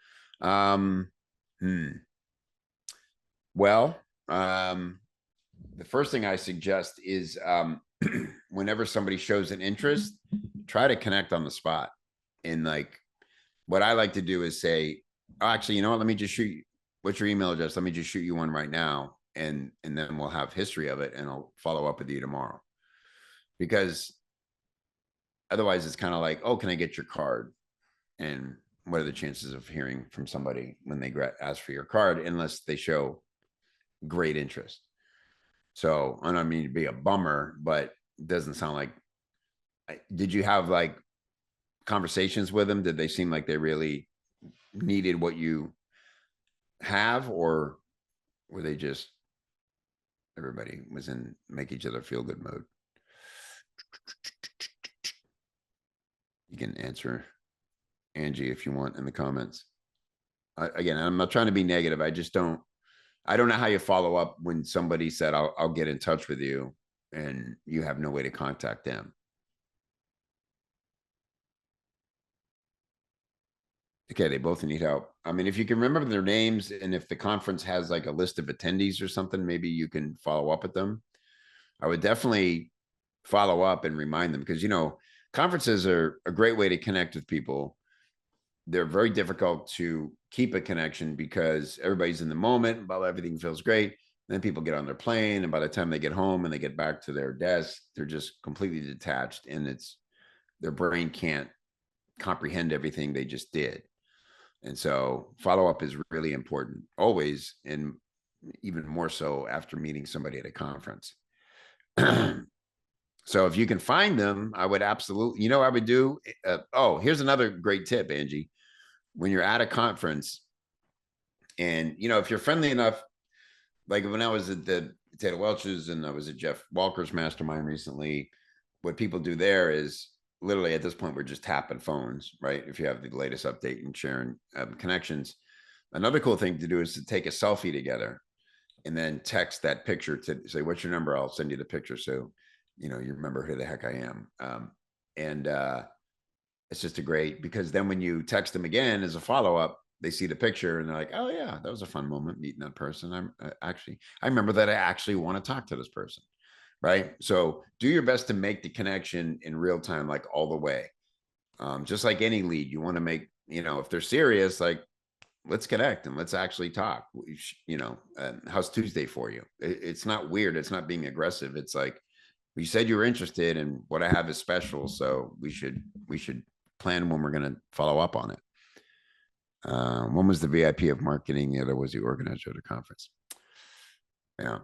Well, The first thing I suggest is, whenever somebody shows an interest, try to connect on the spot. And like, what I like to do is say, oh, actually, you know what? Let me just shoot you. What's your email address? Let me just shoot you one right now. And then we'll have history of it and I'll follow up with you tomorrow. Because otherwise it's kind of like, oh, can I get your card? And what are the chances of hearing from somebody when they ask for your card, unless they show great interest? So I don't mean to be a bummer, but it doesn't sound like, did you have like conversations with them? Did they seem like they really needed what you have, or were they just, everybody was in make each other feel good mode? You can answer, Angie, if you want, in the comments. Again, I'm not trying to be negative. I don't know how you follow up when somebody said, I'll get in touch with you and you have no way to contact them. Okay, they both need help. I mean, if you can remember their names, and if the conference has like a list of attendees or something, maybe you can follow up with them. I would definitely follow up and remind them, because, you know, conferences are a great way to connect with people. They're very difficult to keep a connection because everybody's in the moment, but everything feels great. Then people get on their plane, and by the time they get home and they get back to their desk, they're just completely detached, and their brain can't comprehend everything they just did. And so follow up is really important always, and even more so after meeting somebody at a conference. So if you can find them, I would absolutely, you know, I would do. Oh, here's another great tip, Angie. When you're at a conference, and, you know, if you're friendly enough, like when I was at the Potato Welch's and I was at Jeff Walker's mastermind recently, what people do there is literally at this point, we're just tapping phones, right? If you have the latest update and sharing connections. Another cool thing to do is to take a selfie together and then text that picture to say, what's your number? I'll send you the picture. So, you know, you remember who the heck I am. It's just a great, because then when you text them again as a follow-up, they see the picture and they're like, oh yeah, that was a fun moment meeting that person. I remember that I actually want to talk to this person. Right. So do your best to make the connection in real time, like all the way. Just like any lead, you want to make, you know, if they're serious, like, let's connect and let's actually talk. You know, how's Tuesday for you? It's not weird. It's not being aggressive. It's like, you said you were interested and what I have is special. So we should plan when we're going to follow up on it. One was the VIP of marketing. The other was the organizer of the conference. Yeah.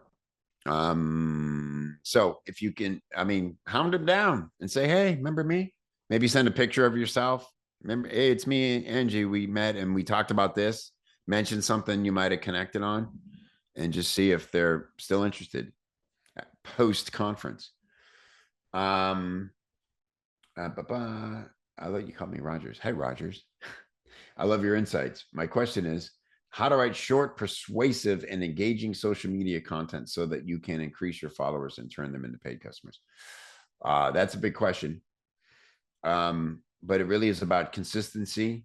So if you can, I mean, hound them down and say, hey, remember me? Maybe send a picture of yourself. Remember, hey, it's me, Angie. We met and we talked about this. Mention something you might have connected on, and just see if they're still interested post conference. I'll let you call me Rogers. Hey, Rogers. I love your insights. My question is, how to write short, persuasive, and engaging social media content so that you can increase your followers and turn them into paid customers? That's a big question. But it really is about consistency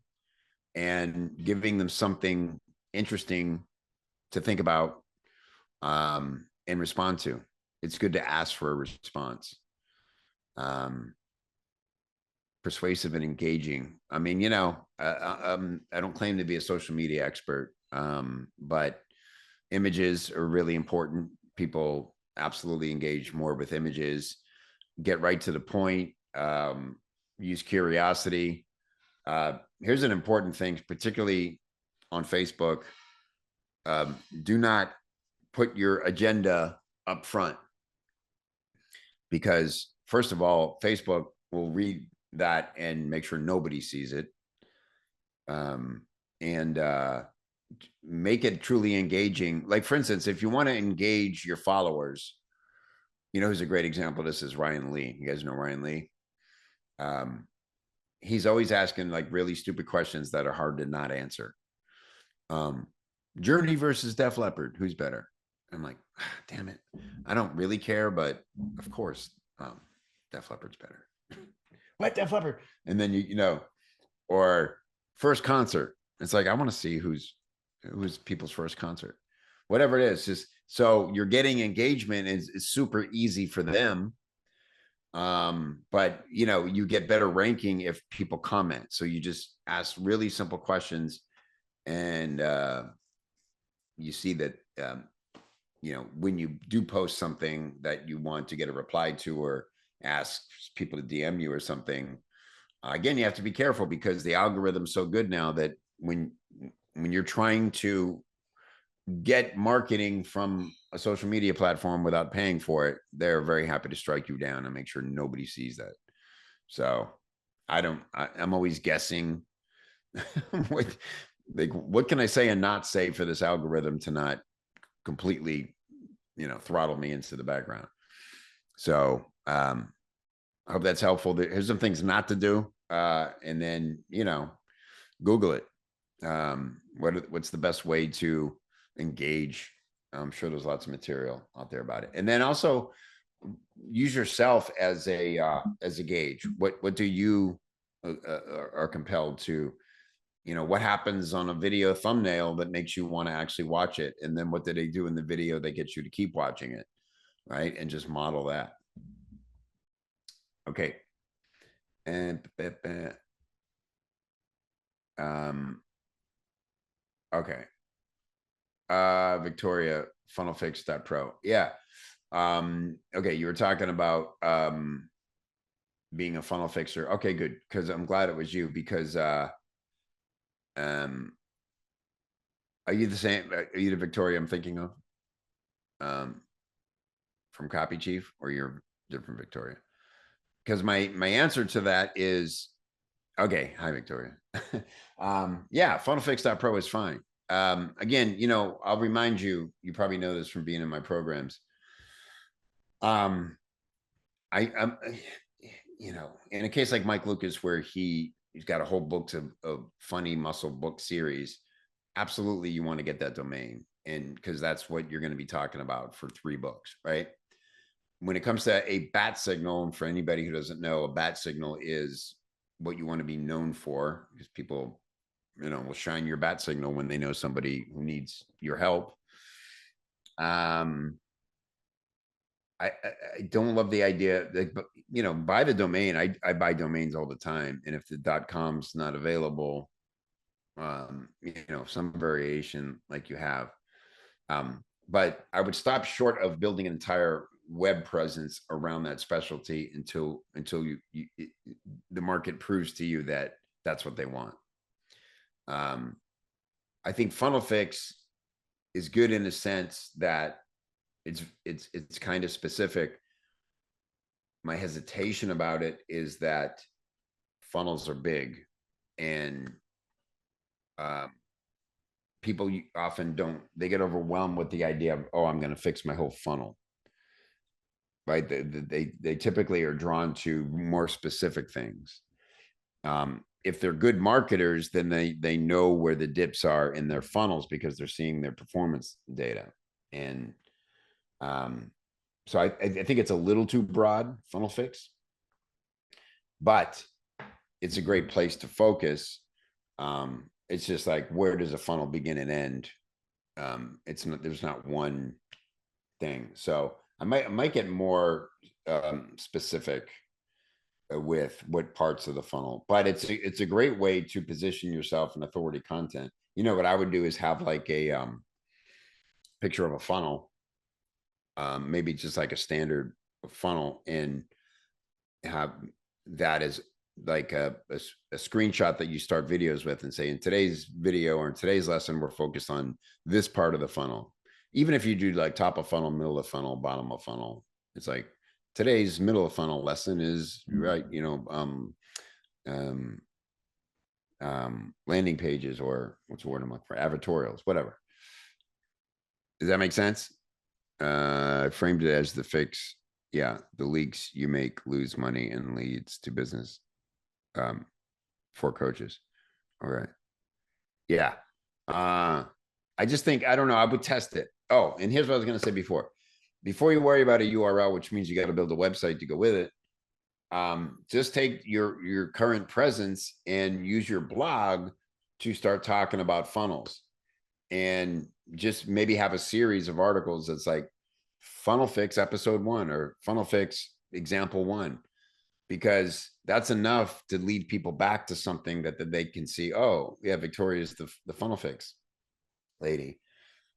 and giving them something interesting to think about and respond to. It's good to ask for a response. Persuasive and engaging. I mean, you know, I don't claim to be a social media expert, but images are really important. People absolutely engage more with images. Get right to the point. Use curiosity. Here's an important thing, particularly on Facebook. Do not put your agenda up front, because first of all, Facebook will read that and make sure nobody sees it. Make it truly engaging. Like, for instance, if you want to engage your followers, you know, who's a great example of this is Ryan Lee. You guys know Ryan Lee. He's always asking like really stupid questions that are hard to not answer. Journey versus Def Leppard, who's better? I'm like, damn it. I don't really care, but of course, Def Leppard's better. What, Def Leppard? And then you know, or first concert. It's like, I want to see who's people's first concert. Whatever it is, just So you're getting engagement is super easy for them. But you know, you get better ranking if people comment. So you just ask really simple questions and you see that you know, when you do post something that you want to get a reply to or ask people to DM you or something, again, you have to be careful because the algorithm's so good now that when you're trying to get marketing from a social media platform without paying for it, they're very happy to strike you down and make sure nobody sees that. So I'm always guessing what can I say and not say for this algorithm to not completely, you know, throttle me into the background. So I hope that's helpful. Here's some things not to do. And then, you know, Google it. What's the best way to engage? I'm sure there's lots of material out there about it. And then also use yourself as a gauge. What do you are compelled to, you know, what happens on a video thumbnail that makes you want to actually watch it? And then what did they do in the video that gets you to keep watching it? Right. And just model that. Okay. And okay. Victoria, funnelfix.pro. Yeah. Okay, you were talking about being a funnel fixer. Okay, good. Because I'm glad it was you because are you the same? Are you the Victoria I'm thinking of? From Copy Chief, or you're different Victoria? Because my answer to that is okay. Hi, Victoria. Yeah, funnelfix.pro is fine. Again, you know, I'll remind you, you probably know this from being in my programs. I'm, you know, in a case like Mike Lucas, where he's got a whole book of funny muscle book series, absolutely you want to get that domain. And because that's what you're going to be talking about for 3 books, right? When it comes to a bat signal, and for anybody who doesn't know, a bat signal is what you want to be known for, because people, you know, will shine your bat signal when they know somebody who needs your help. I don't love the idea that, you know, buy the domain. I buy domains all the time. And if the .com's not available, you know, some variation like you have. But I would stop short of building an entire web presence around that specialty until the market proves to you that that's what they want. I think FunnelFix is good in the sense that it's kind of specific. My hesitation about it is that funnels are big, and people often they get overwhelmed with the idea of, oh, I'm going to fix my whole funnel. Right? They typically are drawn to more specific things. If they're good marketers, then they know where the dips are in their funnels because they're seeing their performance data. And so I think it's a little too broad, funnel fix, but it's a great place to focus. It's just like, where does a funnel begin and end? There's not one thing. So I might get more specific with what parts of the funnel, but it's a great way to position yourself in authority content. You know, what I would do is have like a picture of a funnel, maybe just like a standard funnel, and have that as like a screenshot that you start videos with and say, in today's video or in today's lesson, we're focused on this part of the funnel. Even if you do like top of funnel, middle of funnel, bottom of funnel, it's like today's middle of funnel lesson is, right, you know, landing pages, or what's the word I'm looking for, advertorials, whatever. Does that make sense? I framed it as the fix. Yeah, the leaks you make lose money and leads to business for coaches. All right. Yeah. I just think, I don't know, I would test it. Oh, and here's what I was going to say before you worry about a URL, which means you got to build a website to go with it. Just take your current presence and use your blog to start talking about funnels. and just maybe have a series of articles that's like Funnel Fix episode 1 or Funnel Fix example 1, because that's enough to lead people back to something that they can see. Oh, yeah, Victoria's the Funnel Fix lady.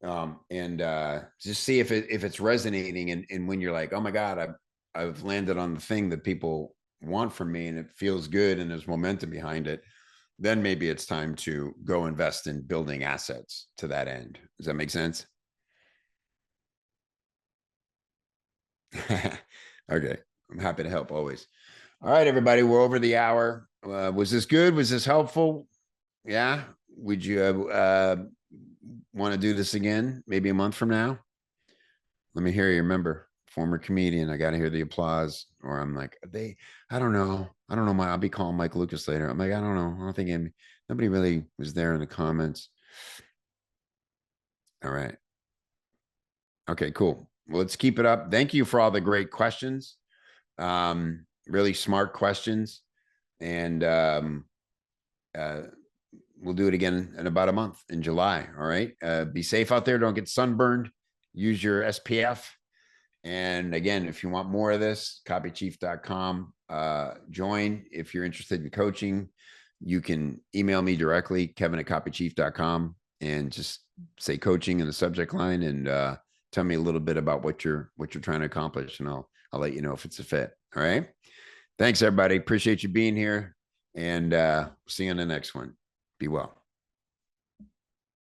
And just see if it's resonating, and when you're like, oh my God, I've landed on the thing that people want from me and it feels good and there's momentum behind it, then maybe it's time to go invest in building assets to that end. Does that make sense? Okay. I'm happy to help always. All right, everybody, we're over the hour. Was this good? Was this helpful? Yeah. Would you want to do this again? Maybe a month from now? Let me hear you. Remember, former comedian. I got to hear the applause. Or I'm like, I don't know. I'll be calling Mike Lucas later. I'm like, I don't know. I don't think nobody really was there in the comments. All right. Okay, cool. Well, let's keep it up. Thank you for all the great questions. Really smart questions. And we'll do it again in about a month in July. All right. Be safe out there. Don't get sunburned. Use your SPF. And again, if you want more of this, copychief.com. Join. If you're interested in coaching, you can email me directly, kevin@copychief.com, and just say coaching in the subject line, and tell me a little bit about what you're trying to accomplish, and I'll let you know if it's a fit. All right. Thanks, everybody. Appreciate you being here, and see you on the next one. Be well.